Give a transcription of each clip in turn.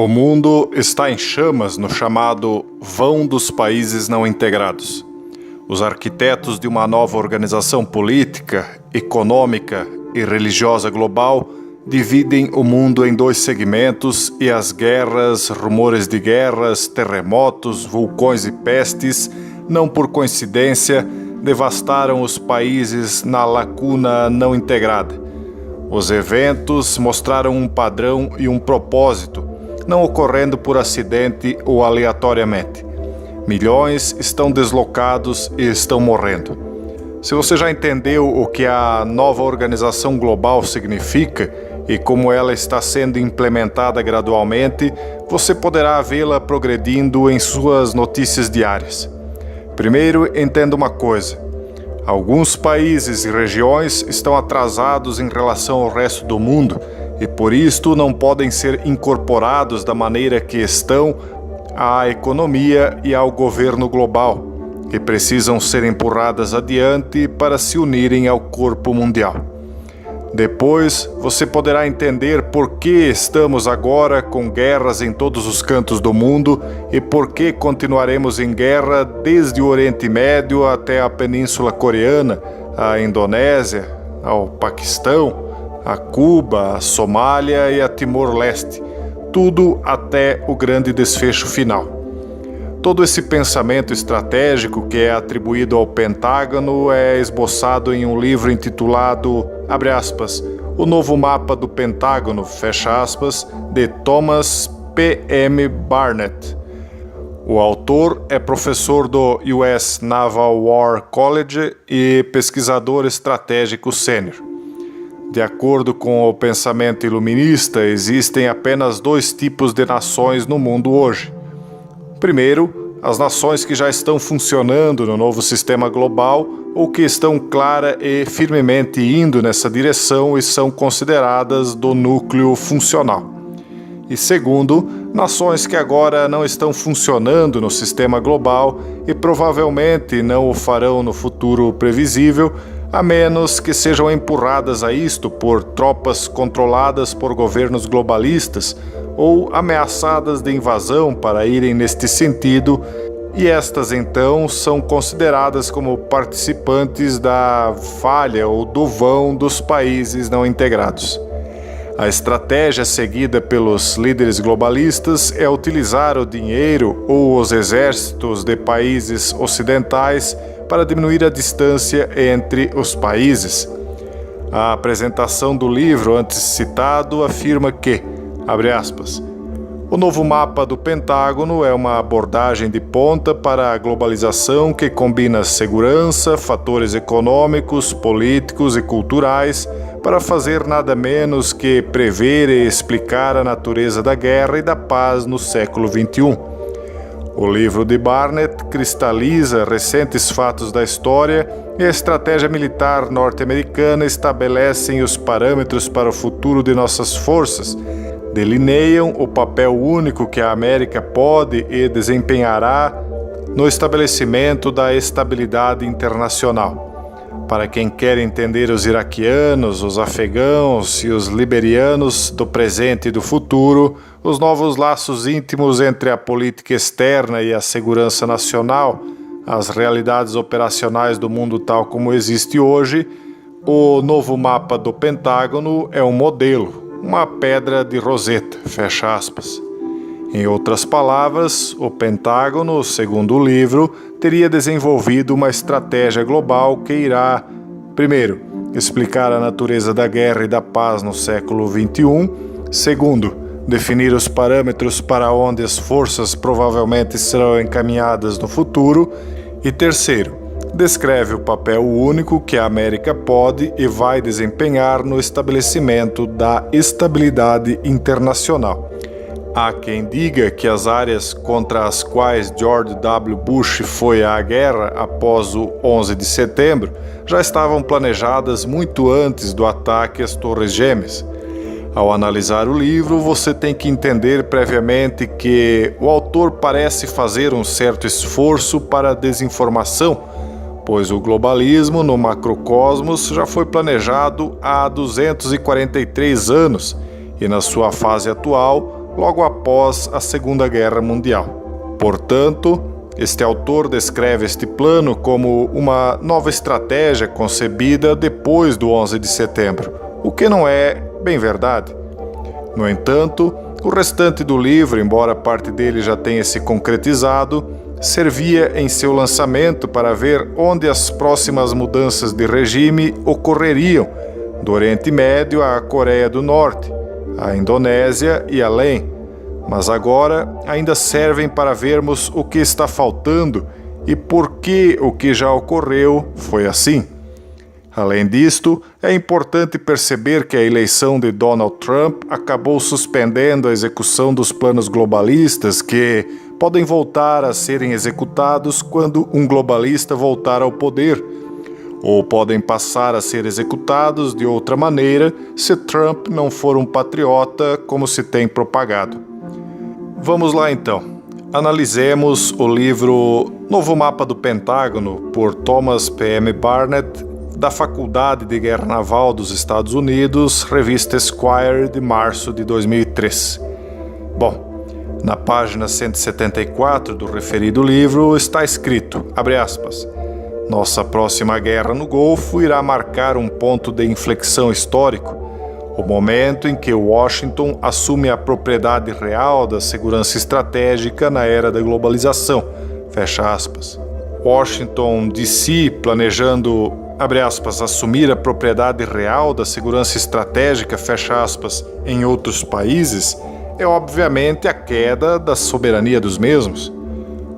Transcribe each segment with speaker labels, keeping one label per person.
Speaker 1: O mundo está em chamas no chamado vão dos países não integrados. Os arquitetos de uma nova organização política, econômica e religiosa global dividem o mundo em dois segmentos e as guerras, rumores de guerras, terremotos, vulcões e pestes, não por coincidência, devastaram os países na lacuna não integrada. Os eventos mostraram um padrão e um propósito, não ocorrendo por acidente ou aleatoriamente. Milhões estão deslocados e estão morrendo. Se você já entendeu o que a nova organização global significa e como ela está sendo implementada gradualmente, você poderá vê-la progredindo em suas notícias diárias. Primeiro, entenda uma coisa. Alguns países e regiões estão atrasados em relação ao resto do mundo e por isto não podem ser incorporados da maneira que estão à economia e ao governo global, que precisam ser empurradas adiante para se unirem ao corpo mundial. Depois, você poderá entender por que estamos agora com guerras em todos os cantos do mundo e por que continuaremos em guerra desde o Oriente Médio até a Península Coreana, a Indonésia, ao Paquistão, a Cuba, a Somália e a Timor-Leste, tudo até o grande desfecho final. Todo esse pensamento estratégico que é atribuído ao Pentágono é esboçado em um livro intitulado, abre aspas, O Novo Mapa do Pentágono, fecha aspas, de Thomas P.M. Barnett. O autor é professor do US Naval War College e pesquisador estratégico sênior. De acordo com o pensamento iluminista, existem apenas dois tipos de nações no mundo hoje. Primeiro, as nações que já estão funcionando no novo sistema global ou que estão clara e firmemente indo nessa direção e são consideradas do núcleo funcional. E segundo, nações que agora não estão funcionando no sistema global e provavelmente não o farão no futuro previsível, a menos que sejam empurradas a isto por tropas controladas por governos globalistas ou ameaçadas de invasão para irem neste sentido, e estas então são consideradas como participantes da falha ou do vão dos países não integrados. A estratégia seguida pelos líderes globalistas é utilizar o dinheiro ou os exércitos de países ocidentais para diminuir a distância entre os países. A apresentação do livro antes citado afirma que, abre aspas, o novo mapa do Pentágono é uma abordagem de ponta para a globalização que combina segurança, fatores econômicos, políticos e culturais para fazer nada menos que prever e explicar a natureza da guerra e da paz no século XXI. O livro de Barnett cristaliza recentes fatos da história e a estratégia militar norte-americana estabelecem os parâmetros para o futuro de nossas forças, delineiam o papel único que a América pode e desempenhará no estabelecimento da estabilidade internacional. Para quem quer entender os iraquianos, os afegãos e os liberianos do presente e do futuro, os novos laços íntimos entre a política externa e a segurança nacional, as realidades operacionais do mundo tal como existe hoje, o novo mapa do Pentágono é um modelo, uma pedra de Roseta, fecha aspas. Em outras palavras, o Pentágono, segundo o livro, teria desenvolvido uma estratégia global que irá, primeiro, explicar a natureza da guerra e da paz no século XXI, segundo, definir os parâmetros para onde as forças provavelmente serão encaminhadas no futuro. E terceiro, descreve o papel único que a América pode e vai desempenhar no estabelecimento da estabilidade internacional. Há quem diga que as áreas contra as quais George W. Bush foi à guerra após o 11 de setembro já estavam planejadas muito antes do ataque às Torres Gêmeas. Ao analisar o livro, você tem que entender previamente que o autor parece fazer um certo esforço para a desinformação, pois o globalismo no macrocosmos já foi planejado há 243 anos e na sua fase atual, logo após a Segunda Guerra Mundial. Portanto, este autor descreve este plano como uma nova estratégia concebida depois do 11 de setembro, o que não é bem verdade. No entanto, o restante do livro, embora parte dele já tenha se concretizado, servia em seu lançamento para ver onde as próximas mudanças de regime ocorreriam, do Oriente Médio à Coreia do Norte, à Indonésia e além, mas agora ainda servem para vermos o que está faltando e por que o que já ocorreu foi assim. Além disto, é importante perceber que a eleição de Donald Trump acabou suspendendo a execução dos planos globalistas que podem voltar a serem executados quando um globalista voltar ao poder, ou podem passar a ser executados de outra maneira se Trump não for um patriota como se tem propagado. Vamos lá então. Analisemos o livro Novo Mapa do Pentágono, por Thomas P.M. Barnett, da Faculdade de Guerra Naval dos Estados Unidos, revista Esquire, de março de 2003. Bom, na página 174 do referido livro está escrito, abre aspas, nossa próxima guerra no Golfo irá marcar um ponto de inflexão histórico, o momento em que Washington assume a propriedade real da segurança estratégica na era da globalização, fecha aspas. Washington, D.C., planejando, abre aspas, assumir a propriedade real da segurança estratégica, fecha aspas, em outros países, é obviamente a queda da soberania dos mesmos.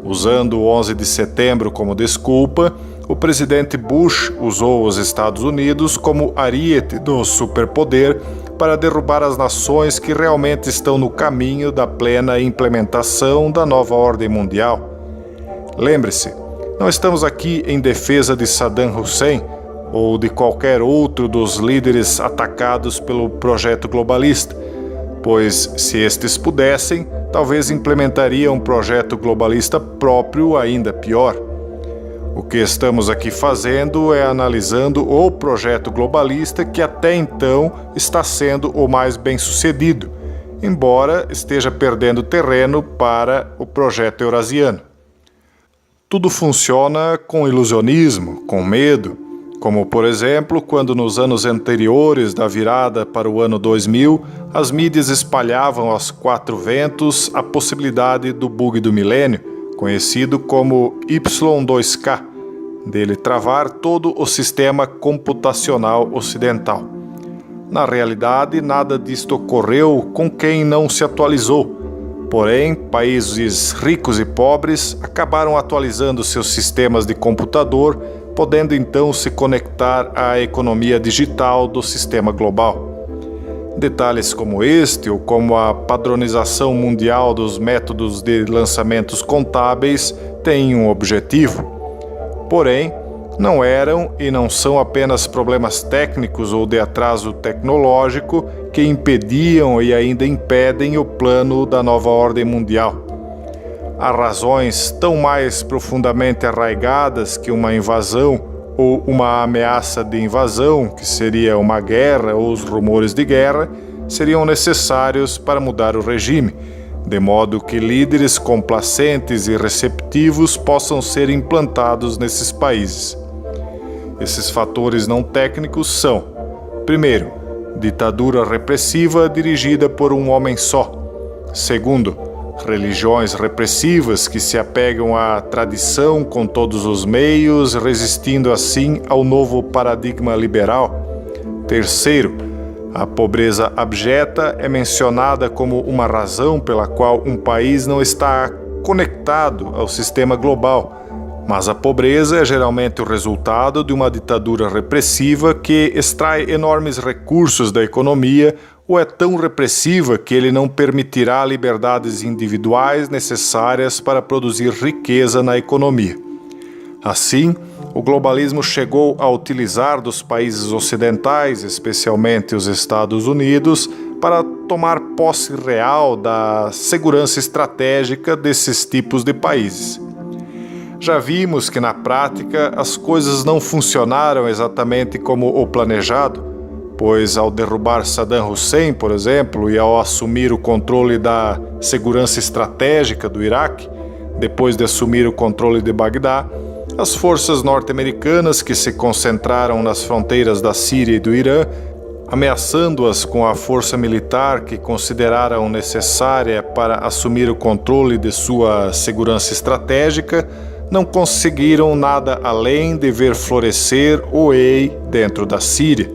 Speaker 1: Usando o 11 de setembro como desculpa, o presidente Bush usou os Estados Unidos como ariete do superpoder para derrubar as nações que realmente estão no caminho da plena implementação da nova ordem mundial. Lembre-se, não estamos aqui em defesa de Saddam Hussein ou de qualquer outro dos líderes atacados pelo projeto globalista, pois se estes pudessem, talvez implementariam um projeto globalista próprio ainda pior. O que estamos aqui fazendo é analisando o projeto globalista que até então está sendo o mais bem-sucedido, embora esteja perdendo terreno para o projeto eurasiano. Tudo funciona com ilusionismo, com medo, como, por exemplo, quando nos anos anteriores da virada para o ano 2000, as mídias espalhavam aos quatro ventos a possibilidade do bug do milênio, conhecido como Y2K, dele travar todo o sistema computacional ocidental. Na realidade, nada disto ocorreu com quem não se atualizou. Porém, países ricos e pobres acabaram atualizando seus sistemas de computador, podendo então se conectar à economia digital do sistema global. Detalhes como este, ou como a padronização mundial dos métodos de lançamentos contábeis, têm um objetivo. Porém, não eram e não são apenas problemas técnicos ou de atraso tecnológico que impediam e ainda impedem o plano da nova ordem mundial. Há razões tão mais profundamente arraigadas que uma invasão ou uma ameaça de invasão, que seria uma guerra ou os rumores de guerra, seriam necessários para mudar o regime, de modo que líderes complacentes e receptivos possam ser implantados nesses países. Esses fatores não técnicos são: primeiro, ditadura repressiva dirigida por um homem só; segundo, religiões repressivas que se apegam à tradição com todos os meios, resistindo assim ao novo paradigma liberal; terceiro, A pobreza abjeta é mencionada como uma razão pela qual um país não está conectado ao sistema global, mas a pobreza é geralmente o resultado de uma ditadura repressiva que extrai enormes recursos da economia ou é tão repressiva que ele não permitirá liberdades individuais necessárias para produzir riqueza na economia. Assim, o globalismo chegou a utilizar dos países ocidentais, especialmente os Estados Unidos, para tomar posse real da segurança estratégica desses tipos de países. Já vimos que, na prática, as coisas não funcionaram exatamente como o planejado, pois ao derrubar Saddam Hussein, por exemplo, e ao assumir o controle da segurança estratégica do Iraque, depois de assumir o controle de Bagdá, as forças norte-americanas que se concentraram nas fronteiras da Síria e do Irã, ameaçando-as com a força militar que consideraram necessária para assumir o controle de sua segurança estratégica, não conseguiram nada além de ver florescer o EI dentro da Síria.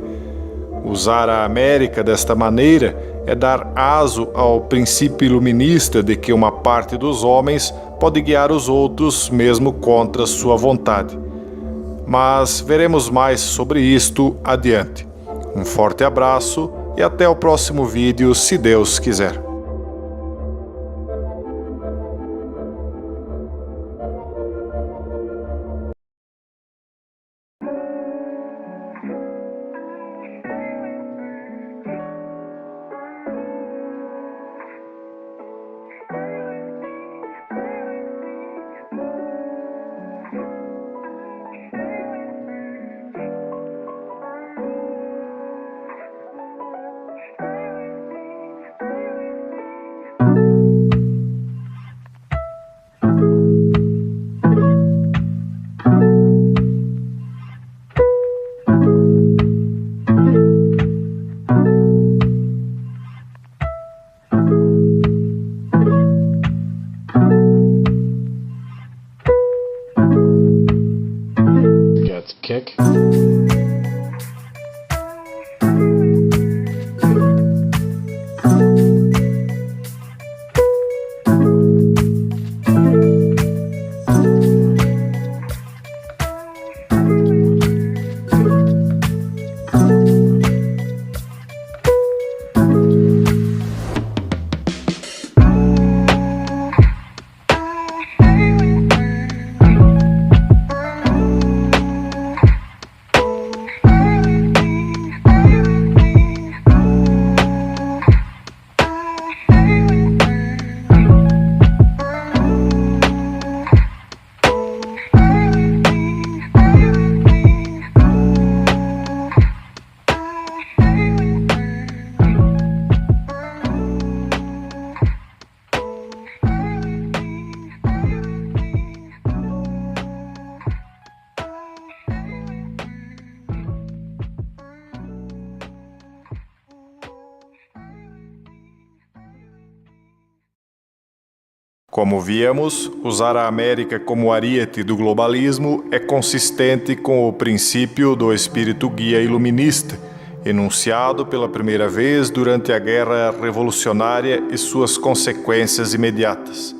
Speaker 1: Usar a América desta maneira é dar aso ao princípio iluminista de que uma parte dos homens pode guiar os outros mesmo contra sua vontade. Mas veremos mais sobre isto adiante. Um forte abraço e até o próximo vídeo, se Deus quiser.
Speaker 2: Kick.
Speaker 1: Como víamos, usar a América como ariete do globalismo é consistente com o princípio do espírito guia iluminista, enunciado pela primeira vez durante a Guerra Revolucionária e suas consequências imediatas.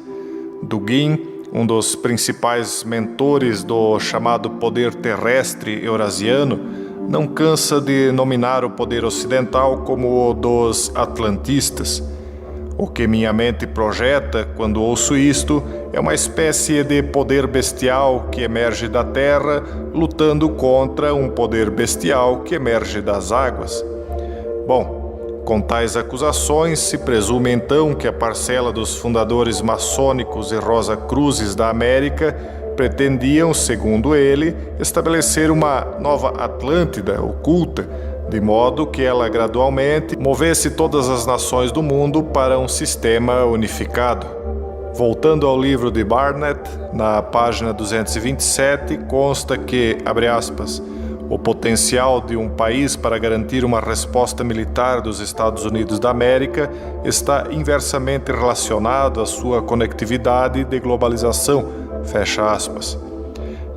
Speaker 1: Dugin, um dos principais mentores do chamado poder terrestre eurasiano, não cansa de nominar o poder ocidental como o dos atlantistas. O que minha mente projeta quando ouço isto é uma espécie de poder bestial que emerge da terra, lutando contra um poder bestial que emerge das águas. Bom, com tais acusações, se presume então que a parcela dos fundadores maçônicos e Rosa-Cruzes da América pretendiam, segundo ele, estabelecer uma nova Atlântida oculta, de modo que ela gradualmente movesse todas as nações do mundo para um sistema unificado. Voltando ao livro de Barnett, na página 227, consta que, abre aspas, o potencial de um país para garantir uma resposta militar dos Estados Unidos da América está inversamente relacionado à sua conectividade de globalização, fecha aspas.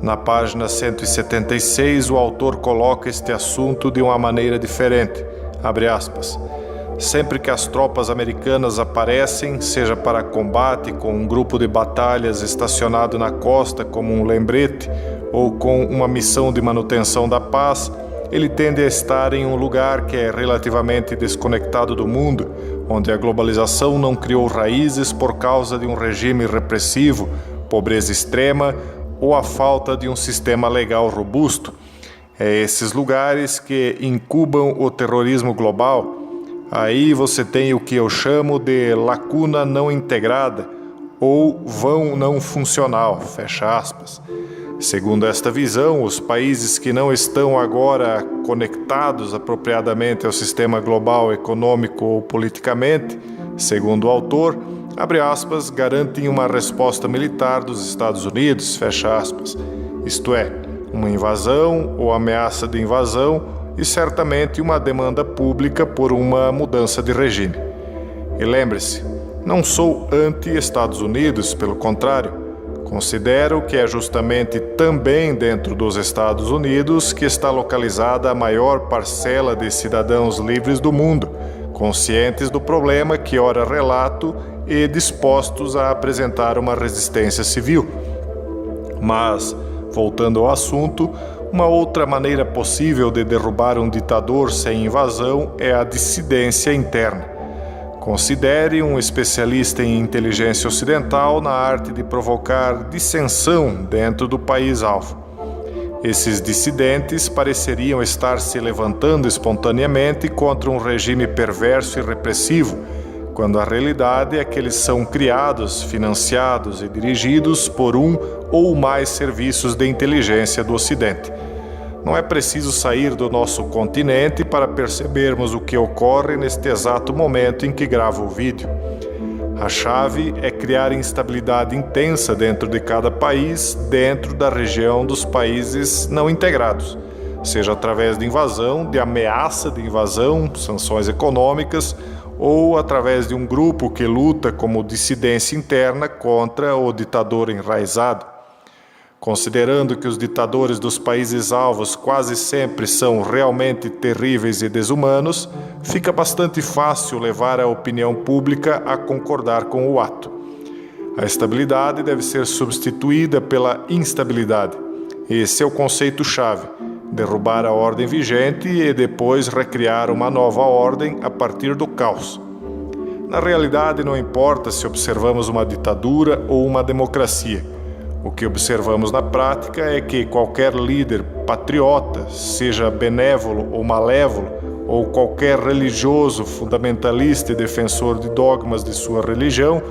Speaker 1: Na página 176, o autor coloca este assunto de uma maneira diferente. abre aspas, sempre que as tropas americanas aparecem, seja para combate com um grupo de batalhas estacionado na costa como um lembrete ou com uma missão de manutenção da paz, ele tende a estar em um lugar que é relativamente desconectado do mundo, onde a globalização não criou raízes por causa de um regime repressivo, pobreza extrema ou a falta de um sistema legal robusto. É esses lugares que incubam o terrorismo global. Aí você tem o que eu chamo de lacuna não integrada ou vão não funcional, fecha aspas. Segundo esta visão, os países que não estão agora conectados apropriadamente ao sistema global econômico ou politicamente, segundo o autor, abre aspas, garantem uma resposta militar dos Estados Unidos, fecha aspas, isto é, uma invasão ou ameaça de invasão e certamente uma demanda pública por uma mudança de regime. E lembre-se, não sou anti-Estados Unidos, pelo contrário, considero que é justamente também dentro dos Estados Unidos que está localizada a maior parcela de cidadãos livres do mundo, conscientes do problema que ora relato e dispostos a apresentar uma resistência civil. Mas, voltando ao assunto, uma outra maneira possível de derrubar um ditador sem invasão é a dissidência interna. Considere um especialista em inteligência ocidental na arte de provocar dissensão dentro do país-alvo. Esses dissidentes pareceriam estar se levantando espontaneamente contra um regime perverso e repressivo, quando a realidade é que eles são criados, financiados e dirigidos por um ou mais serviços de inteligência do Ocidente. Não é preciso sair do nosso continente para percebermos o que ocorre neste exato momento em que gravo o vídeo. A chave é criar instabilidade intensa dentro de cada país, dentro da região dos países não integrados, seja através de invasão, de ameaça de invasão, sanções econômicas, ou através de um grupo que luta como dissidência interna contra o ditador enraizado. Considerando que os ditadores dos países alvos quase sempre são realmente terríveis e desumanos, fica bastante fácil levar a opinião pública a concordar com o ato. A estabilidade deve ser substituída pela instabilidade. Esse é o conceito-chave: derrubar a ordem vigente e depois recriar uma nova ordem a partir do caos. Na realidade, não importa se observamos uma ditadura ou uma democracia. O que observamos na prática é que qualquer líder patriota, seja benévolo ou malévolo, ou qualquer religioso fundamentalista e defensor de dogmas de sua religião,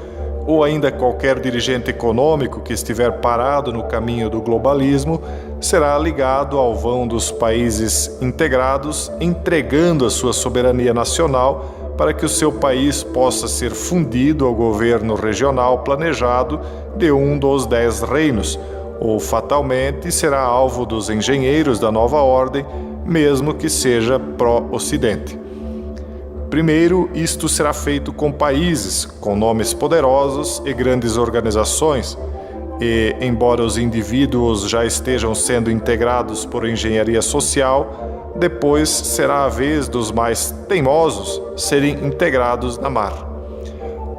Speaker 1: ou ainda qualquer dirigente econômico que estiver parado no caminho do globalismo, será ligado ao vão dos países integrados, entregando a sua soberania nacional para que o seu país possa ser fundido ao governo regional planejado de um dos 10 reinos, ou fatalmente será alvo dos engenheiros da nova ordem, mesmo que seja pró-Ocidente. Primeiro, isto será feito com países, com nomes poderosos e grandes organizações, e, embora os indivíduos já estejam sendo integrados por engenharia social, depois será a vez dos mais teimosos serem integrados na mar.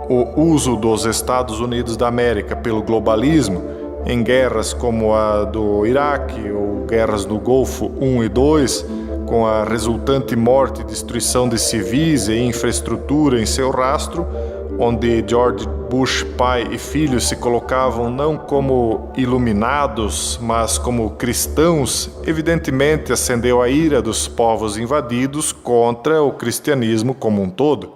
Speaker 1: O uso dos Estados Unidos da América pelo globalismo, em guerras como a do Iraque ou guerras do Golfo I e II, com a resultante morte e destruição de civis e infraestrutura em seu rastro, onde George Bush pai e filho se colocavam não como iluminados, mas como cristãos, evidentemente acendeu a ira dos povos invadidos contra o cristianismo como um todo.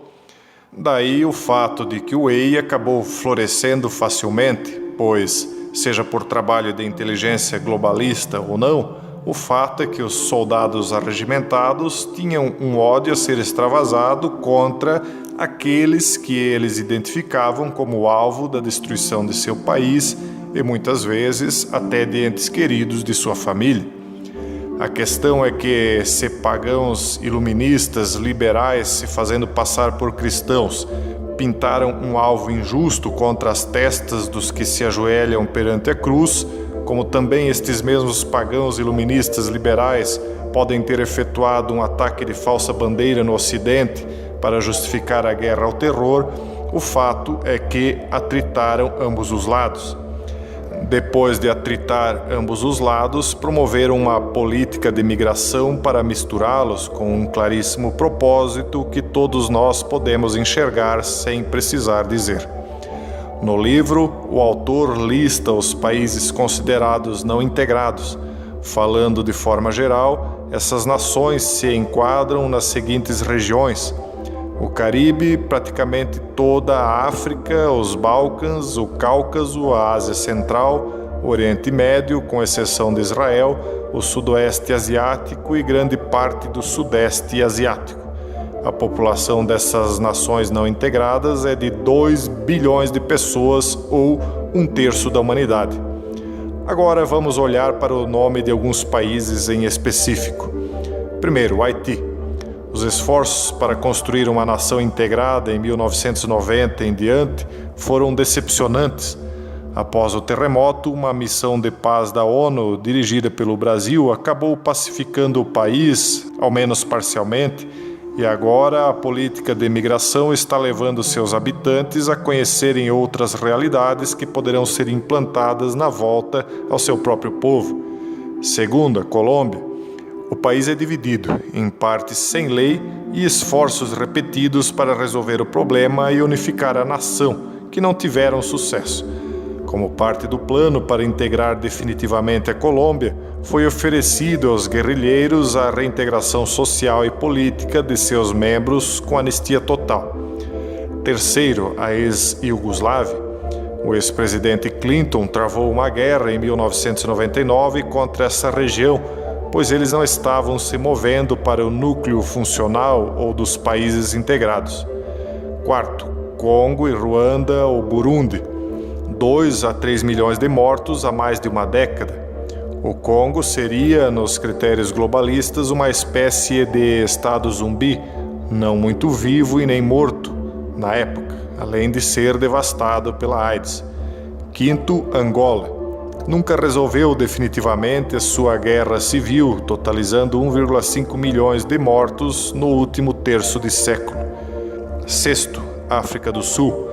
Speaker 1: Daí o fato de que o Wei acabou florescendo facilmente, pois, seja por trabalho de inteligência globalista ou não, o fato é que os soldados arregimentados tinham um ódio a ser extravasado contra aqueles que eles identificavam como alvo da destruição de seu país e muitas vezes até de entes queridos de sua família. A questão é que se pagãos iluministas liberais se fazendo passar por cristãos pintaram um alvo injusto contra as testas dos que se ajoelham perante a cruz, como também estes mesmos pagãos iluministas liberais podem ter efetuado um ataque de falsa bandeira no Ocidente para justificar a guerra ao terror, o fato é que atritaram ambos os lados. Depois de atritar ambos os lados, promoveram uma política de migração para misturá-los com um claríssimo propósito que todos nós podemos enxergar sem precisar dizer. No livro, o autor lista os países considerados não integrados. Falando de forma geral, essas nações se enquadram nas seguintes regiões: o Caribe, praticamente toda a África, os Balcãs, o Cáucaso, a Ásia Central, o Oriente Médio, com exceção de Israel, o Sudoeste Asiático e grande parte do Sudeste Asiático. A população dessas nações não integradas é de 2 bilhões de pessoas, ou 1/3 da humanidade. Agora vamos olhar para o nome de alguns países em específico. Primeiro, Haiti. Os esforços para construir uma nação integrada em 1990 em diante foram decepcionantes. Após o terremoto, uma missão de paz da ONU, dirigida pelo Brasil, acabou pacificando o país, ao menos parcialmente, e agora a política de imigração está levando seus habitantes a conhecerem outras realidades que poderão ser implantadas na volta ao seu próprio povo. Segundo, a Colômbia. O país é dividido, em partes sem lei e esforços repetidos para resolver o problema e unificar a nação, que não tiveram sucesso. Como parte do plano para integrar definitivamente a Colômbia, foi oferecido aos guerrilheiros a reintegração social e política de seus membros com anistia total. Terceiro, a ex-Iugoslávia. O ex-presidente Clinton travou uma guerra em 1999 contra essa região, pois eles não estavam se movendo para o núcleo funcional ou dos países integrados. Quarto, Congo e Ruanda ou Burundi. 2 a 3 milhões de mortos há mais de uma década. O Congo seria, nos critérios globalistas, uma espécie de estado zumbi, não muito vivo e nem morto, na época, além de ser devastado pela AIDS. Quinto, Angola. Nunca resolveu definitivamente a sua guerra civil, totalizando 1,5 milhões de mortos no último terço de século. Sexto, África do Sul.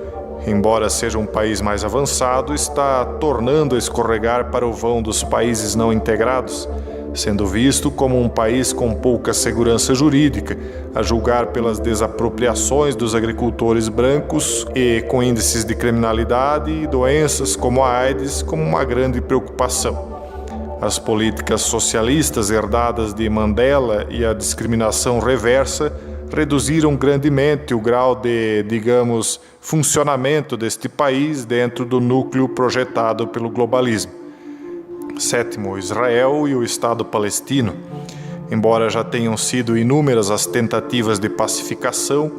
Speaker 1: Embora seja um país mais avançado, está tornando a escorregar para o vão dos países não integrados, sendo visto como um país com pouca segurança jurídica, a julgar pelas desapropriações dos agricultores brancos e com índices de criminalidade e doenças como a AIDS como uma grande preocupação. As políticas socialistas herdadas de Mandela e a discriminação reversa reduziram grandemente o grau de, digamos, funcionamento deste país dentro do núcleo projetado pelo globalismo. Sétimo, Israel e o Estado palestino. Embora já tenham sido inúmeras as tentativas de pacificação,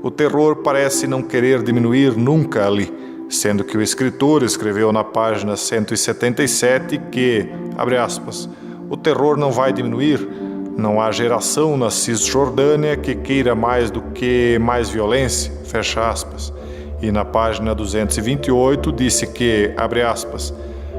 Speaker 1: o terror parece não querer diminuir nunca ali, sendo que o escritor escreveu na página 177 que, abre aspas, o terror não vai diminuir. Não há geração na Cisjordânia que queira mais do que mais violência, fecha aspas. E na página 228 disse que, abre aspas,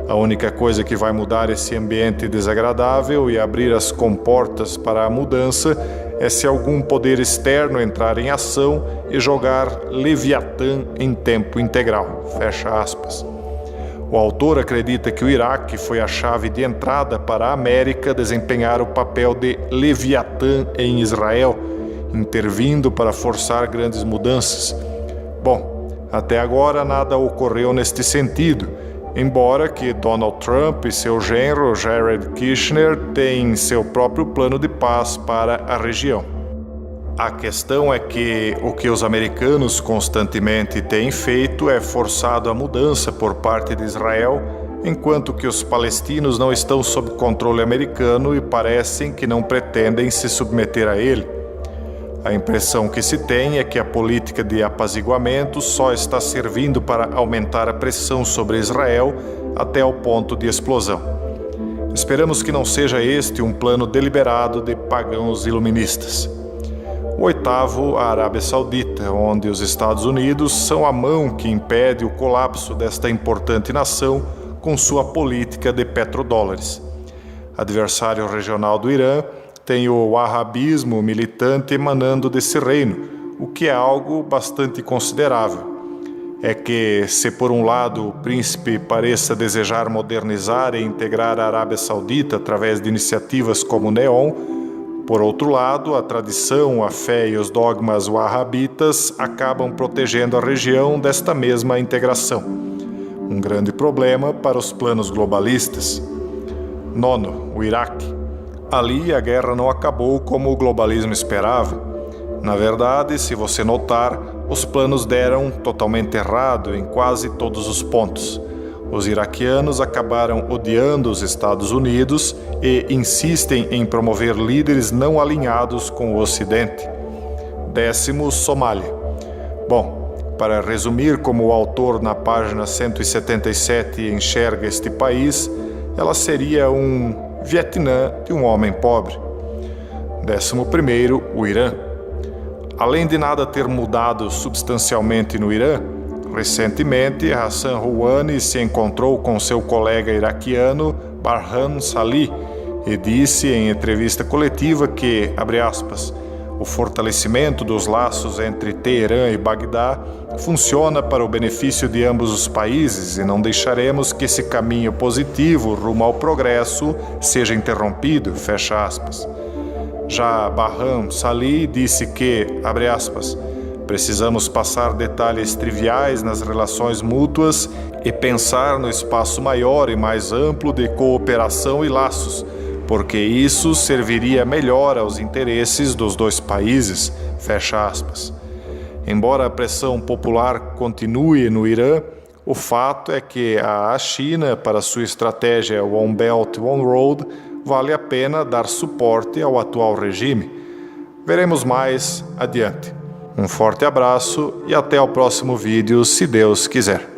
Speaker 1: a única coisa que vai mudar esse ambiente desagradável e abrir as comportas para a mudança é se algum poder externo entrar em ação e jogar Leviatã em tempo integral, fecha aspas. O autor acredita que o Iraque foi a chave de entrada para a América desempenhar o papel de Leviatã em Israel, intervindo para forçar grandes mudanças. Bom, até agora nada ocorreu neste sentido, embora que Donald Trump e seu genro Jared Kushner tenham seu próprio plano de paz para a região. A questão é que o que os americanos constantemente têm feito é forçado a mudança por parte de Israel, enquanto que os palestinos não estão sob controle americano e parecem que não pretendem se submeter a ele. A impressão que se tem é que a política de apaziguamento só está servindo para aumentar a pressão sobre Israel até o ponto de explosão. Esperamos que não seja este um plano deliberado de pagãos iluministas. O oitavo, a Arábia Saudita, onde os Estados Unidos são a mão que impede o colapso desta importante nação com sua política de petrodólares. Adversário regional do Irã, tem o wahhabismo militante emanando desse reino, o que é algo bastante considerável. É que, se por um lado o príncipe pareça desejar modernizar e integrar a Arábia Saudita através de iniciativas como o Neom, por outro lado, a tradição, a fé e os dogmas wahhabitas acabam protegendo a região desta mesma integração. Um grande problema para os planos globalistas. Nono, o Iraque. Ali a guerra não acabou como o globalismo esperava. Na verdade, se você notar, os planos deram totalmente errado em quase todos os pontos. Os iraquianos acabaram odiando os Estados Unidos e insistem em promover líderes não alinhados com o Ocidente. 10º, Somália. Bom, para resumir como o autor na página 177 enxerga este país, ela seria um Vietnã de um homem pobre. 11º, o Irã. Além de nada ter mudado substancialmente no Irã, recentemente Hassan Rouhani se encontrou com seu colega iraquiano Barham Salih e disse em entrevista coletiva que, abre aspas, o fortalecimento dos laços entre Teherã e Bagdá funciona para o benefício de ambos os países e não deixaremos que esse caminho positivo rumo ao progresso seja interrompido, fecha aspas. Já Barham Salih disse que, abre aspas, precisamos passar detalhes triviais nas relações mútuas e pensar no espaço maior e mais amplo de cooperação e laços, porque isso serviria melhor aos interesses dos dois países, fecha aspas. Embora a pressão popular continue no Irã, o fato é que a China, para sua estratégia One Belt, One Road, vale a pena dar suporte ao atual regime. Veremos mais adiante. Um forte abraço e até o próximo vídeo, se Deus quiser.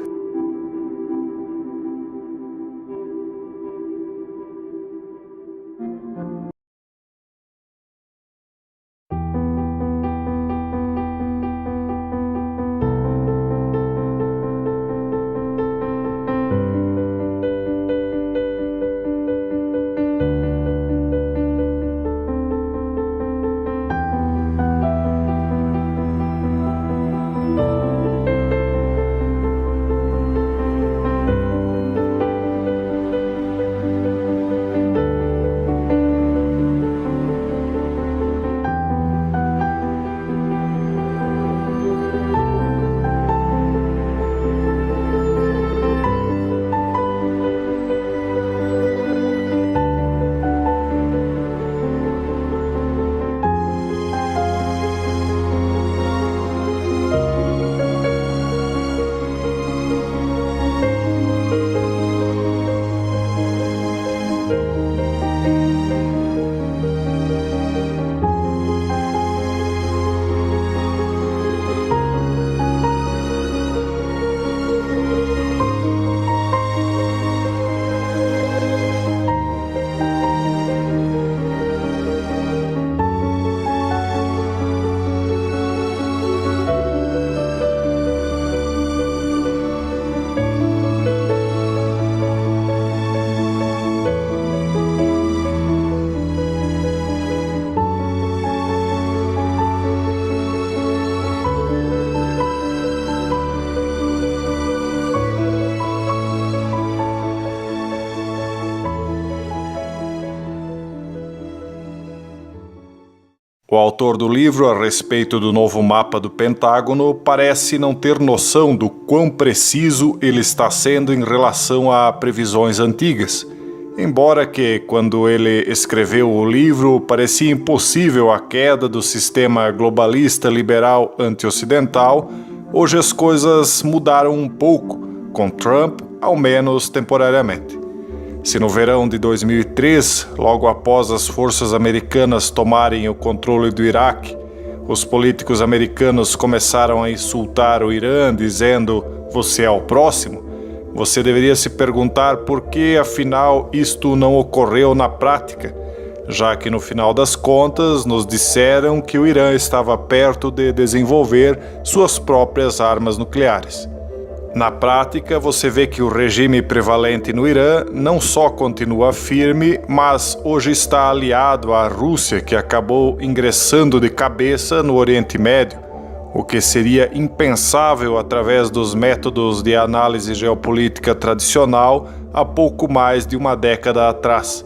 Speaker 1: O autor do livro a respeito do novo mapa do Pentágono parece não ter noção do quão preciso ele está sendo em relação a previsões antigas. Embora que, quando ele escreveu o livro, parecia impossível a queda do sistema globalista liberal anti-ocidental, hoje as coisas mudaram um pouco, com Trump, ao menos temporariamente. Se no verão de 2003, logo após as forças americanas tomarem o controle do Iraque, os políticos americanos começaram a insultar o Irã, dizendo "você é o próximo", você deveria se perguntar por que, afinal, isto não ocorreu na prática, já que no final das contas nos disseram que o Irã estava perto de desenvolver suas próprias armas nucleares. Na prática, você vê que o regime prevalente no Irã não só continua firme, mas hoje está aliado à Rússia, que acabou ingressando de cabeça no Oriente Médio, o que seria impensável através dos métodos de análise geopolítica tradicional há pouco mais de uma década atrás.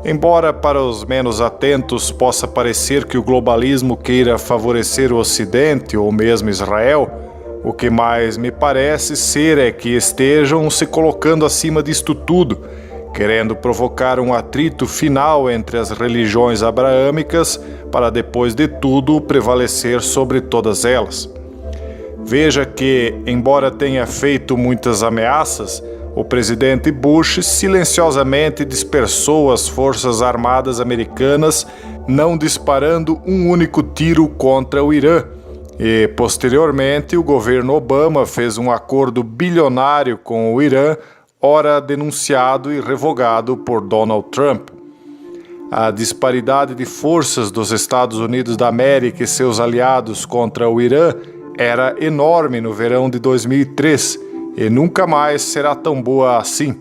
Speaker 1: Embora para os menos atentos possa parecer que o globalismo queira favorecer o Ocidente ou mesmo Israel, o que mais me parece ser é que estejam se colocando acima disto tudo, querendo provocar um atrito final entre as religiões abraâmicas para depois de tudo prevalecer sobre todas elas. Veja que, embora tenha feito muitas ameaças, o presidente Bush silenciosamente dispersou as forças armadas americanas, não disparando um único tiro contra o Irã. E, posteriormente, o governo Obama fez um acordo bilionário com o Irã, ora denunciado e revogado por Donald Trump. A disparidade de forças dos Estados Unidos da América e seus aliados contra o Irã era enorme no verão de 2003 e nunca mais será tão boa assim.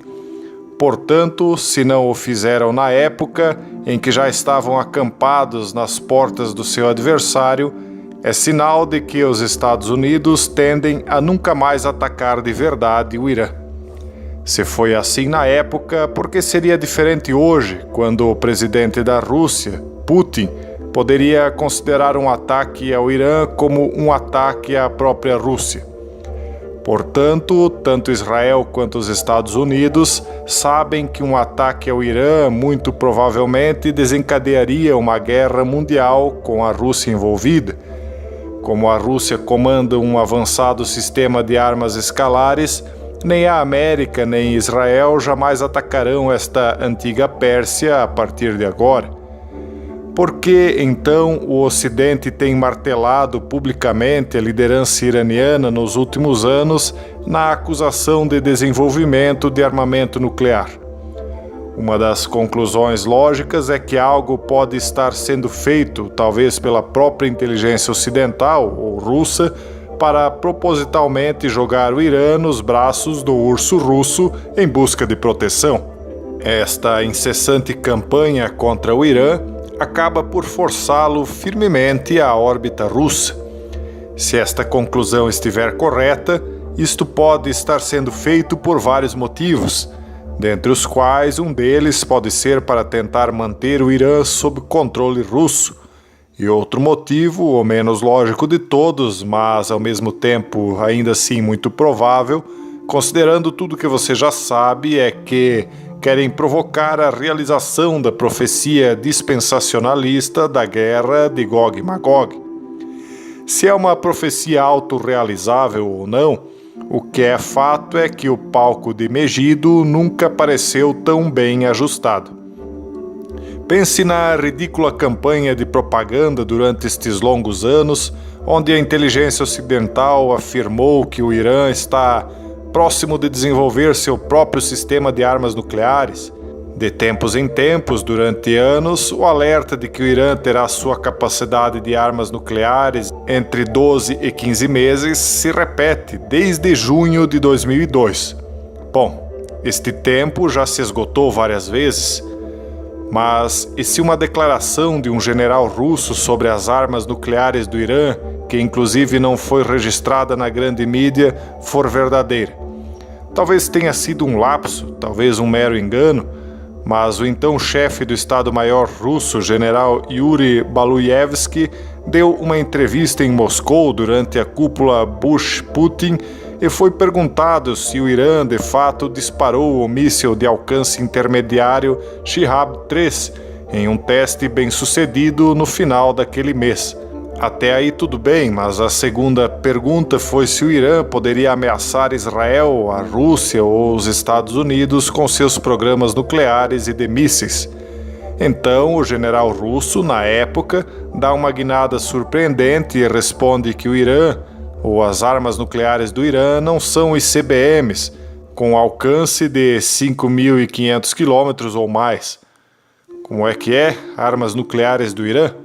Speaker 1: Portanto, se não o fizeram na época em que já estavam acampados nas portas do seu adversário, é sinal de que os Estados Unidos tendem a nunca mais atacar de verdade o Irã. Se foi assim na época, por que seria diferente hoje, quando o presidente da Rússia, Putin, poderia considerar um ataque ao Irã como um ataque à própria Rússia? Portanto, tanto Israel quanto os Estados Unidos sabem que um ataque ao Irã muito provavelmente desencadearia uma guerra mundial com a Rússia envolvida. Como a Rússia comanda um avançado sistema de armas escalares, nem a América nem Israel jamais atacarão esta antiga Pérsia a partir de agora. Por que, então, o Ocidente tem martelado publicamente a liderança iraniana nos últimos anos na acusação de desenvolvimento de armamento nuclear? Uma das conclusões lógicas é que algo pode estar sendo feito, talvez pela própria inteligência ocidental ou russa, para propositalmente jogar o Irã nos braços do urso russo em busca de proteção. Esta incessante campanha contra o Irã acaba por forçá-lo firmemente à órbita russa. Se esta conclusão estiver correta, isto pode estar sendo feito por vários motivos, dentre os quais um deles pode ser para tentar manter o Irã sob controle russo, e outro motivo, o menos lógico de todos, mas ao mesmo tempo ainda assim muito provável, considerando tudo que você já sabe, é que querem provocar a realização da profecia dispensacionalista da guerra de Gog e Magog. Se é uma profecia autorrealizável ou não, o que é fato é que o palco de Megido nunca pareceu tão bem ajustado. Pense na ridícula campanha de propaganda durante estes longos anos, onde a inteligência ocidental afirmou que o Irã está próximo de desenvolver seu próprio sistema de armas nucleares. De tempos em tempos, durante anos, o alerta de que o Irã terá sua capacidade de armas nucleares entre 12 e 15 meses se repete desde junho de 2002. Bom, este tempo já se esgotou várias vezes, mas e se uma declaração de um general russo sobre as armas nucleares do Irã, que inclusive não foi registrada na grande mídia, for verdadeira? Talvez tenha sido um lapso, talvez um mero engano, mas o então chefe do Estado-Maior russo, general Yuri Baluyevsky, deu uma entrevista em Moscou durante a cúpula Bush-Putin e foi perguntado se o Irã de fato disparou o míssil de alcance intermediário Shihab-3 em um teste bem-sucedido no final daquele mês. Até aí tudo bem, mas a segunda pergunta foi se o Irã poderia ameaçar Israel, a Rússia ou os Estados Unidos com seus programas nucleares e de mísseis. Então, o general russo, na época, dá uma guinada surpreendente e responde que o Irã, ou as armas nucleares do Irã, não são ICBMs, com alcance de 5.500 quilômetros ou mais. Como é que é? Armas nucleares do Irã?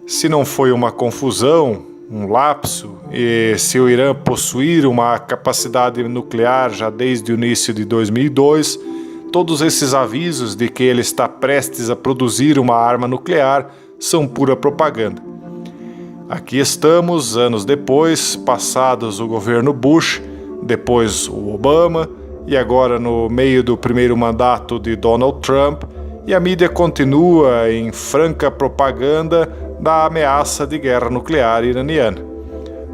Speaker 1: Se não foi uma confusão, um lapso, e se o Irã possuir uma capacidade nuclear já desde o início de 2002, todos esses avisos de que ele está prestes a produzir uma arma nuclear são pura propaganda. Aqui estamos, anos depois, passados o governo Bush, depois o Obama e agora no meio do primeiro mandato de Donald Trump, e a mídia continua em franca propaganda da ameaça de guerra nuclear iraniana.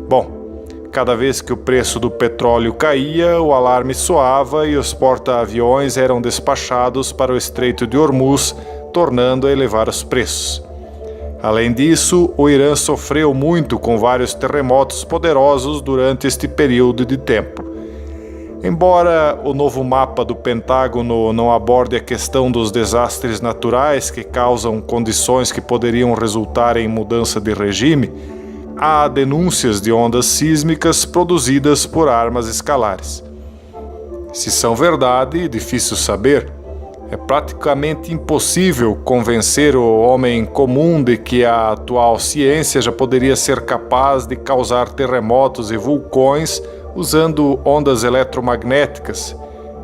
Speaker 1: Bom, cada vez que o preço do petróleo caía, o alarme soava e os porta-aviões eram despachados para o Estreito de Hormuz, tornando a elevar os preços. Além disso, o Irã sofreu muito com vários terremotos poderosos durante este período de tempo. Embora o novo mapa do Pentágono não aborde a questão dos desastres naturais que causam condições que poderiam resultar em mudança de regime, há denúncias de ondas sísmicas produzidas por armas escalares. Se são verdade, difícil saber. É praticamente impossível convencer o homem comum de que a atual ciência já poderia ser capaz de causar terremotos e vulcões usando ondas eletromagnéticas.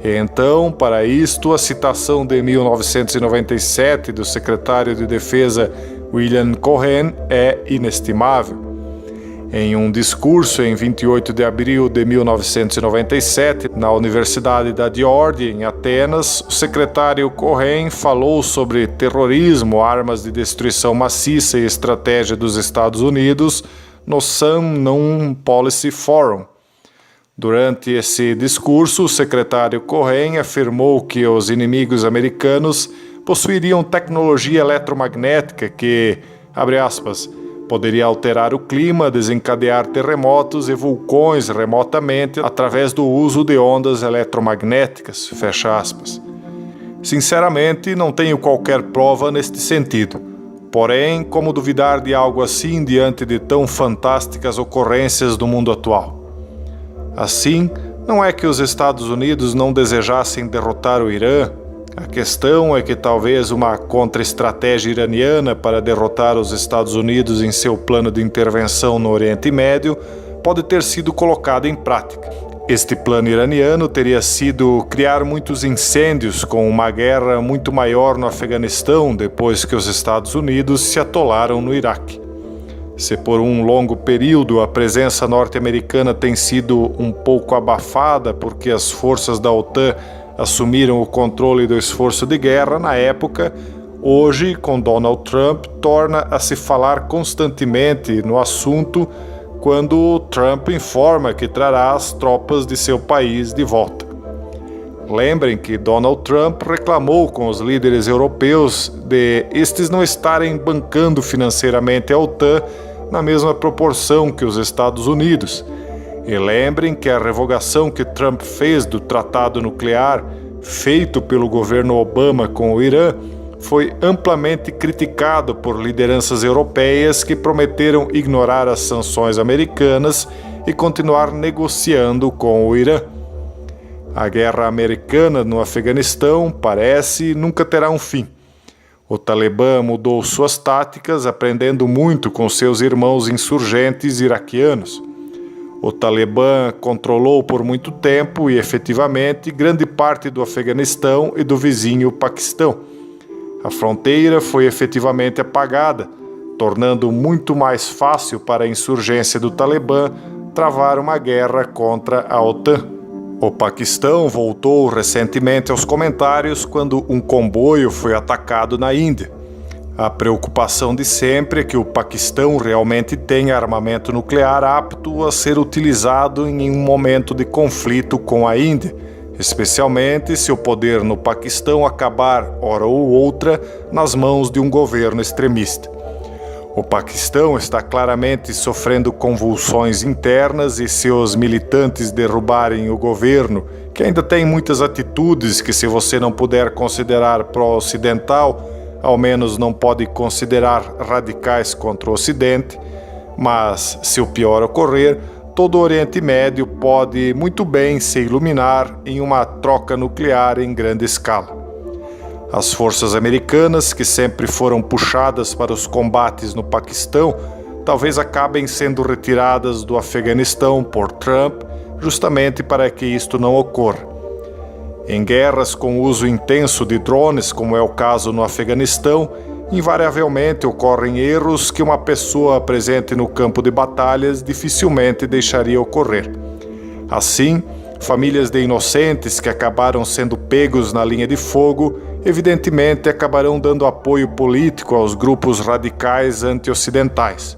Speaker 1: E então, para isto, a citação de 1997 do secretário de Defesa William Cohen é inestimável. Em um discurso em 28 de abril de 1997, na Universidade da Geórgia, em Atenas, o secretário Cohen falou sobre terrorismo, armas de destruição maciça e estratégia dos Estados Unidos no Sumnum Policy Forum. Durante esse discurso, o secretário Cohen afirmou que os inimigos americanos possuiriam tecnologia eletromagnética que, abre aspas, poderia alterar o clima, desencadear terremotos e vulcões remotamente através do uso de ondas eletromagnéticas, fecha aspas. Sinceramente, não tenho qualquer prova neste sentido. Porém, como duvidar de algo assim diante de tão fantásticas ocorrências do mundo atual? Assim, não é que os Estados Unidos não desejassem derrotar o Irã. A questão é que talvez uma contra-estratégia iraniana para derrotar os Estados Unidos em seu plano de intervenção no Oriente Médio pode ter sido colocada em prática. Este plano iraniano teria sido criar muitos incêndios com uma guerra muito maior no Afeganistão depois que os Estados Unidos se atolaram no Iraque. Se por um longo período a presença norte-americana tem sido um pouco abafada porque as forças da OTAN assumiram o controle do esforço de guerra na época, hoje, com Donald Trump, torna a se falar constantemente no assunto quando Trump informa que trará as tropas de seu país de volta. Lembrem que Donald Trump reclamou com os líderes europeus de estes não estarem bancando financeiramente a OTAN na mesma proporção que os Estados Unidos. E lembrem que a revogação que Trump fez do tratado nuclear feito pelo governo Obama com o Irã foi amplamente criticado por lideranças europeias que prometeram ignorar as sanções americanas e continuar negociando com o Irã. A guerra americana no Afeganistão parece nunca terá um fim. O Talibã mudou suas táticas, aprendendo muito com seus irmãos insurgentes iraquianos. O Talibã controlou por muito tempo e efetivamente grande parte do Afeganistão e do vizinho Paquistão. A fronteira foi efetivamente apagada, tornando muito mais fácil para a insurgência do Talibã travar uma guerra contra a OTAN. O Paquistão voltou recentemente aos comentários quando um comboio foi atacado na Índia. A preocupação de sempre é que o Paquistão realmente tenha armamento nuclear apto a ser utilizado em um momento de conflito com a Índia, especialmente se o poder no Paquistão acabar, hora ou outra, nas mãos de um governo extremista. O Paquistão está claramente sofrendo convulsões internas e seus militantes derrubarem o governo, que ainda tem muitas atitudes que, se você não puder considerar pró-ocidental, ao menos não pode considerar radicais contra o Ocidente, mas, se o pior ocorrer, todo o Oriente Médio pode muito bem se iluminar em uma troca nuclear em grande escala. As forças americanas, que sempre foram puxadas para os combates no Paquistão, talvez acabem sendo retiradas do Afeganistão por Trump, justamente para que isto não ocorra. Em guerras com uso intenso de drones, como é o caso no Afeganistão, invariavelmente ocorrem erros que uma pessoa presente no campo de batalhas dificilmente deixaria ocorrer. Assim, famílias de inocentes que acabaram sendo pegos na linha de fogo, evidentemente acabarão dando apoio político aos grupos radicais anti-ocidentais.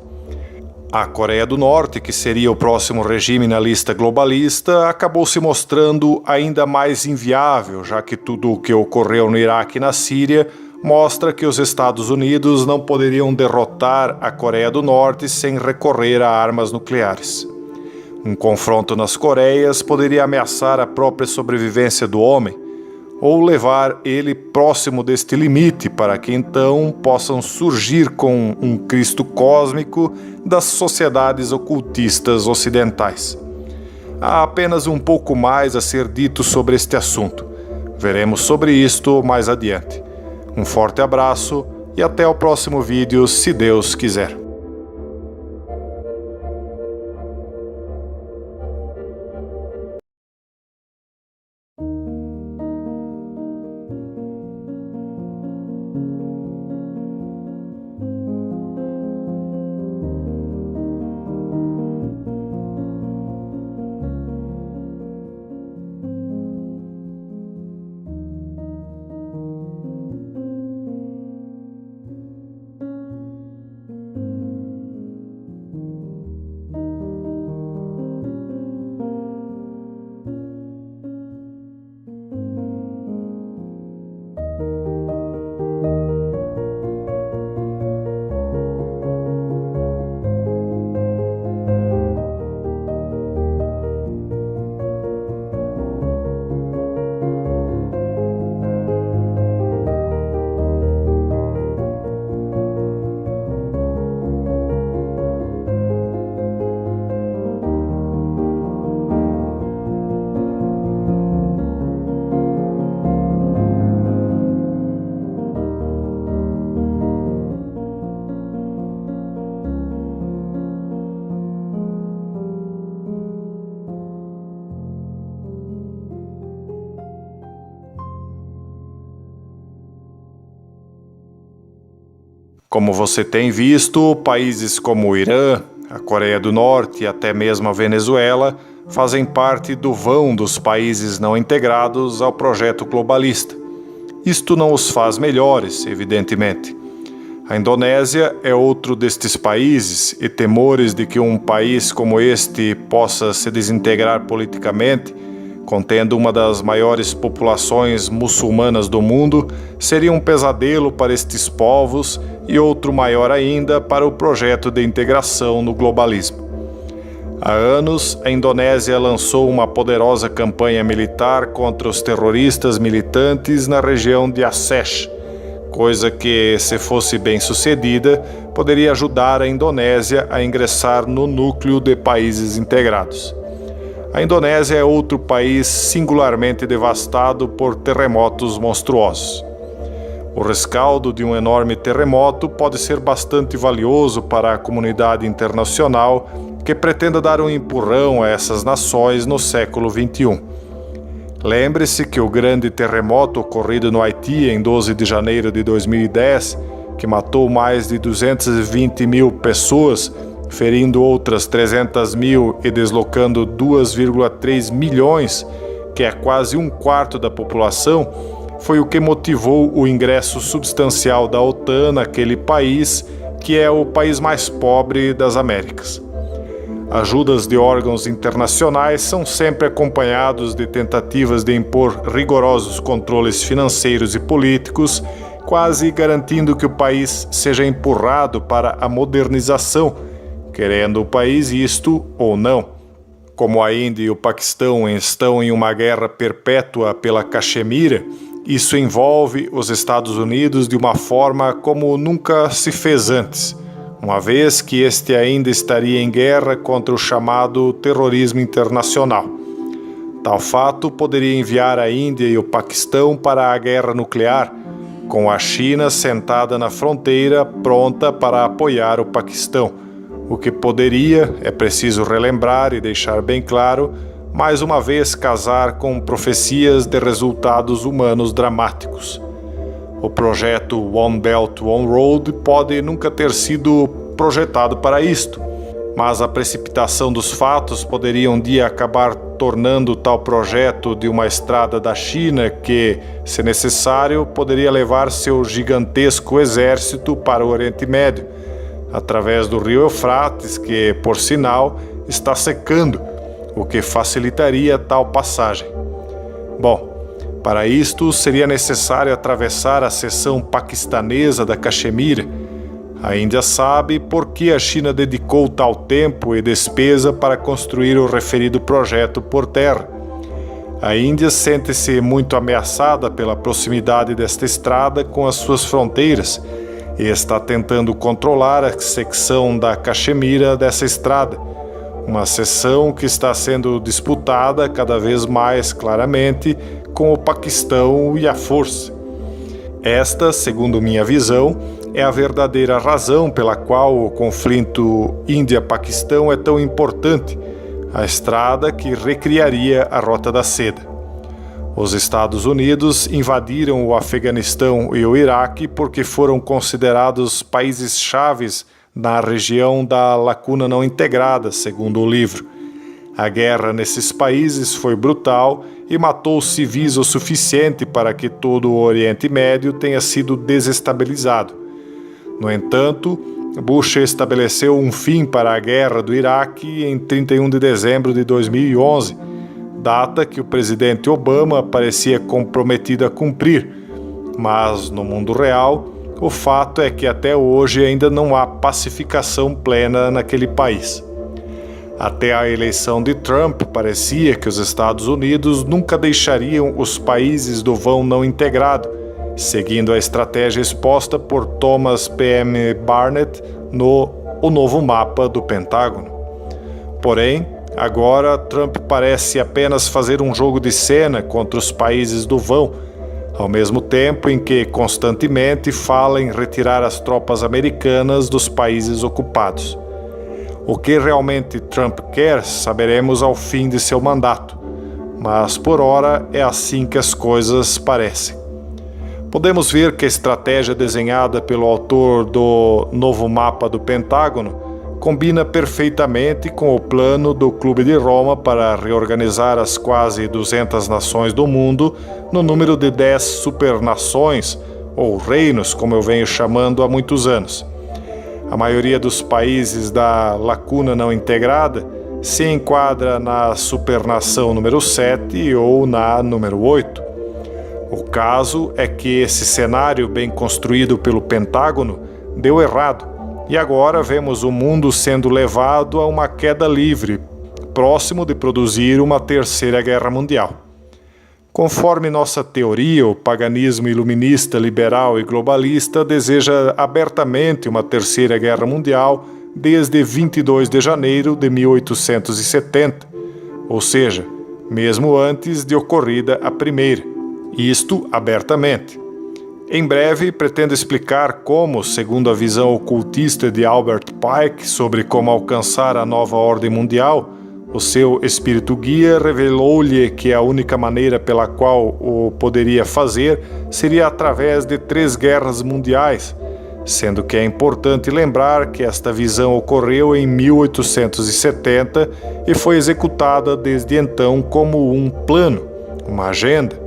Speaker 1: A Coreia do Norte, que seria o próximo regime na lista globalista, acabou se mostrando ainda mais inviável, já que tudo o que ocorreu no Iraque e na Síria mostra que os Estados Unidos não poderiam derrotar a Coreia do Norte sem recorrer a armas nucleares. Um confronto nas Coreias poderia ameaçar a própria sobrevivência do homem, ou levar ele próximo deste limite, para que então possam surgir com um Cristo cósmico das sociedades ocultistas ocidentais. Há apenas um pouco mais a ser dito sobre este assunto. Veremos sobre isto mais adiante. Um forte abraço e até o próximo vídeo, se Deus quiser. Como você tem visto, países como o Irã, a Coreia do Norte e até mesmo a Venezuela fazem parte do vão dos países não integrados ao projeto globalista. Isto não os faz melhores, evidentemente. A Indonésia é outro destes países e temores de que um país como este possa se desintegrar politicamente, contendo uma das maiores populações muçulmanas do mundo, seria um pesadelo para estes povos e outro maior ainda para o projeto de integração no globalismo. Há anos, a Indonésia lançou uma poderosa campanha militar contra os terroristas militantes na região de Aceh, coisa que, se fosse bem sucedida, poderia ajudar a Indonésia a ingressar no núcleo de países integrados. A Indonésia é outro país singularmente devastado por terremotos monstruosos. O rescaldo de um enorme terremoto pode ser bastante valioso para a comunidade internacional que pretenda dar um empurrão a essas nações no século XXI. Lembre-se que o grande terremoto ocorrido no Haiti em 12 de janeiro de 2010, que matou mais de 220 mil pessoas, ferindo outras 300 mil e deslocando 2,3 milhões, que é quase um quarto da população, foi o que motivou o ingresso substancial da OTAN naquele país, que é o país mais pobre das Américas. Ajudas de órgãos internacionais são sempre acompanhados de tentativas de impor rigorosos controles financeiros e políticos, quase garantindo que o país seja empurrado para a modernização, querendo o país isto ou não. Como a Índia e o Paquistão estão em uma guerra perpétua pela Caxemira, isso envolve os Estados Unidos de uma forma como nunca se fez antes, uma vez que este ainda estaria em guerra contra o chamado terrorismo internacional. Tal fato poderia enviar a Índia e o Paquistão para a guerra nuclear, com a China sentada na fronteira pronta para apoiar o Paquistão, o que poderia, é preciso relembrar e deixar bem claro, mais uma vez casar com profecias de resultados humanos dramáticos. O projeto One Belt, One Road pode nunca ter sido projetado para isto, mas a precipitação dos fatos poderia um dia acabar tornando tal projeto de uma estrada da China que, se necessário, poderia levar seu gigantesco exército para o Oriente Médio, através do rio Eufrates, que, por sinal, está secando, o que facilitaria tal passagem. Bom, para isto seria necessário atravessar a seção paquistanesa da Caxemira. A Índia sabe por que a China dedicou tal tempo e despesa para construir o referido projeto por terra. A Índia sente-se muito ameaçada pela proximidade desta estrada com as suas fronteiras e está tentando controlar a secção da Caxemira dessa estrada, uma seção que está sendo disputada cada vez mais claramente com o Paquistão e a força. Esta, segundo minha visão, é a verdadeira razão pela qual o conflito Índia-Paquistão é tão importante, a estrada que recriaria a Rota da Seda. Os Estados Unidos invadiram o Afeganistão e o Iraque porque foram considerados países chaves na região da lacuna não integrada, segundo o livro. A guerra nesses países foi brutal e matou civis o suficiente para que todo o Oriente Médio tenha sido desestabilizado. No entanto, Bush estabeleceu um fim para a guerra do Iraque em 31 de dezembro de 2011, data que o presidente Obama parecia comprometido a cumprir, mas no mundo real, o fato é que até hoje ainda não há pacificação plena naquele país. Até a eleição de Trump, parecia que os Estados Unidos nunca deixariam os países do vão não integrado, seguindo a estratégia exposta por Thomas P.M. Barnett no O Novo Mapa do Pentágono. Porém, agora Trump parece apenas fazer um jogo de cena contra os países do vão, ao mesmo tempo em que constantemente fala em retirar as tropas americanas dos países ocupados. O que realmente Trump quer saberemos ao fim de seu mandato, mas por ora é assim que as coisas parecem. Podemos ver que a estratégia desenhada pelo autor do Novo Mapa do Pentágono combina perfeitamente com o plano do Clube de Roma para reorganizar as quase 200 nações do mundo no número de 10 supernações, ou reinos, como eu venho chamando há muitos anos. A maioria dos países da lacuna não integrada se enquadra na supernação número 7 ou na número 8. O caso é que esse cenário bem construído pelo Pentágono deu errado, e agora vemos o mundo sendo levado a uma queda livre, próximo de produzir uma terceira guerra mundial. Conforme nossa teoria, o paganismo iluminista, liberal e globalista deseja abertamente uma terceira guerra mundial desde 22 de janeiro de 1870, ou seja, mesmo antes de ocorrida a primeira, isto abertamente. Em breve, pretendo explicar como, segundo a visão ocultista de Albert Pike sobre como alcançar a nova ordem mundial, o seu espírito guia revelou-lhe que a única maneira pela qual o poderia fazer seria através de 3 guerras mundiais, sendo que é importante lembrar que esta visão ocorreu em 1870 e foi executada desde então como um plano, uma agenda.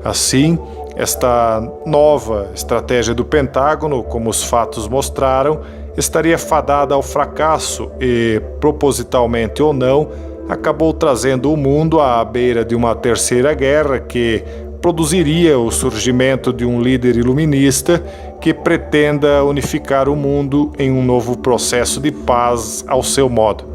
Speaker 1: Assim, esta nova estratégia do Pentágono, como os fatos mostraram, estaria fadada ao fracasso e, propositalmente ou não, acabou trazendo o mundo à beira de uma terceira guerra que produziria o surgimento de um líder iluminista que pretenda unificar o mundo em um novo processo de paz ao seu modo.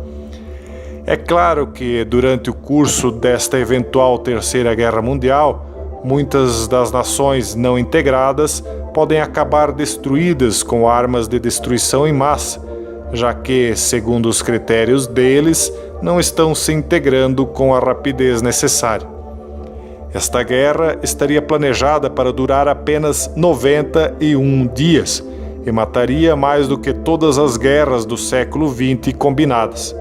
Speaker 1: É claro que, durante o curso desta eventual terceira guerra mundial, muitas das nações não integradas podem acabar destruídas com armas de destruição em massa, já que, segundo os critérios deles, não estão se integrando com a rapidez necessária. Esta guerra estaria planejada para durar apenas 91 dias, e mataria mais do que todas as guerras do século XX combinadas.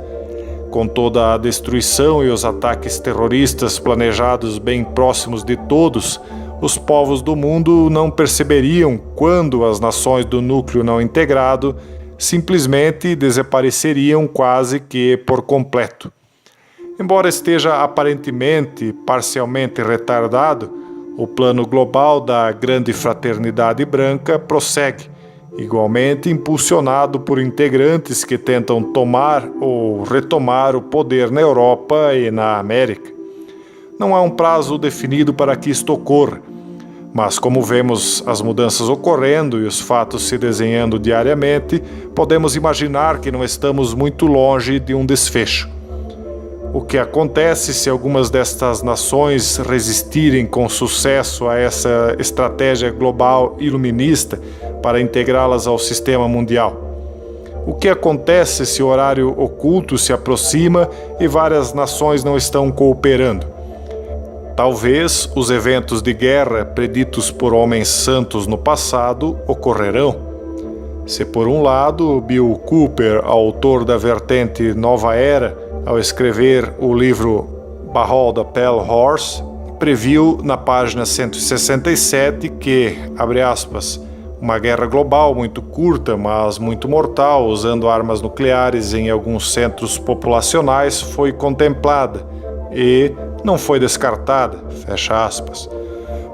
Speaker 1: Com toda a destruição e os ataques terroristas planejados bem próximos de todos, os povos do mundo não perceberiam quando as nações do núcleo não integrado simplesmente desapareceriam quase que por completo. Embora esteja aparentemente parcialmente retardado, o plano global da Grande Fraternidade Branca prossegue, igualmente impulsionado por integrantes que tentam tomar ou retomar o poder na Europa e na América. Não há um prazo definido para que isto ocorra, mas como vemos as mudanças ocorrendo e os fatos se desenhando diariamente, podemos imaginar que não estamos muito longe de um desfecho. O que acontece se algumas destas nações resistirem com sucesso a essa estratégia global iluminista para integrá-las ao sistema mundial? O que acontece se o horário oculto se aproxima e várias nações não estão cooperando? Talvez os eventos de guerra preditos por homens santos no passado ocorrerão. Se por um lado Bill Cooper, autor da vertente Nova Era, ao escrever o livro Behold the Pale Horse, previu na página 167 que, abre aspas, uma guerra global muito curta, mas muito mortal, usando armas nucleares em alguns centros populacionais, foi contemplada e não foi descartada, fecha aspas.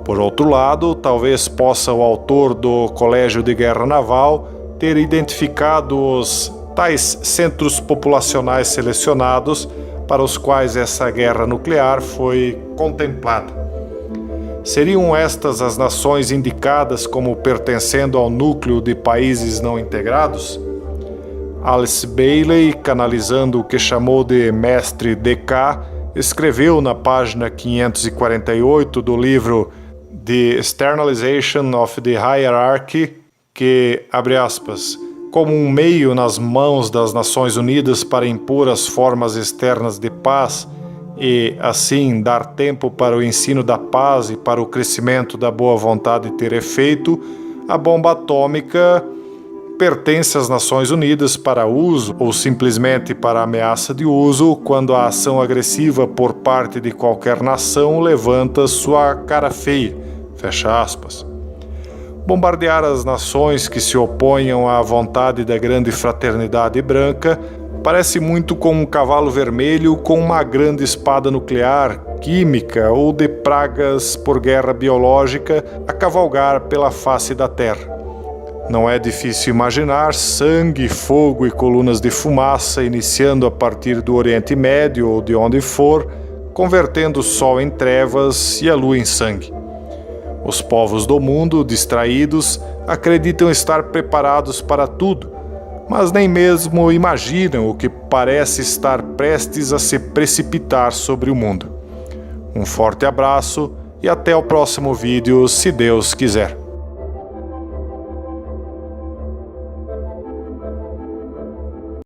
Speaker 1: Por outro lado, talvez possa o autor do Colégio de Guerra Naval ter identificado os tais centros populacionais selecionados para os quais essa guerra nuclear foi contemplada. Seriam estas as nações indicadas como pertencendo ao núcleo de países não integrados? Alice Bailey, canalizando o que chamou de Mestre DK, escreveu na página 548 do livro The Externalization of the Hierarchy que, abre aspas, como um meio nas mãos das Nações Unidas para impor as formas externas de paz e, assim, dar tempo para o ensino da paz e para o crescimento da boa vontade ter efeito, a bomba atômica pertence às Nações Unidas para uso ou simplesmente para ameaça de uso quando a ação agressiva por parte de qualquer nação levanta sua cara feia, fecha aspas. Bombardear as nações que se oponham à vontade da Grande Fraternidade Branca parece muito com um cavalo vermelho com uma grande espada nuclear, química ou de pragas por guerra biológica a cavalgar pela face da Terra. Não é difícil imaginar sangue, fogo e colunas de fumaça iniciando a partir do Oriente Médio ou de onde for, convertendo o sol em trevas e a lua em sangue. Os povos do mundo, distraídos, acreditam estar preparados para tudo, mas nem mesmo imaginam o que parece estar prestes a se precipitar sobre o mundo. Um forte abraço e até o próximo vídeo, se Deus quiser.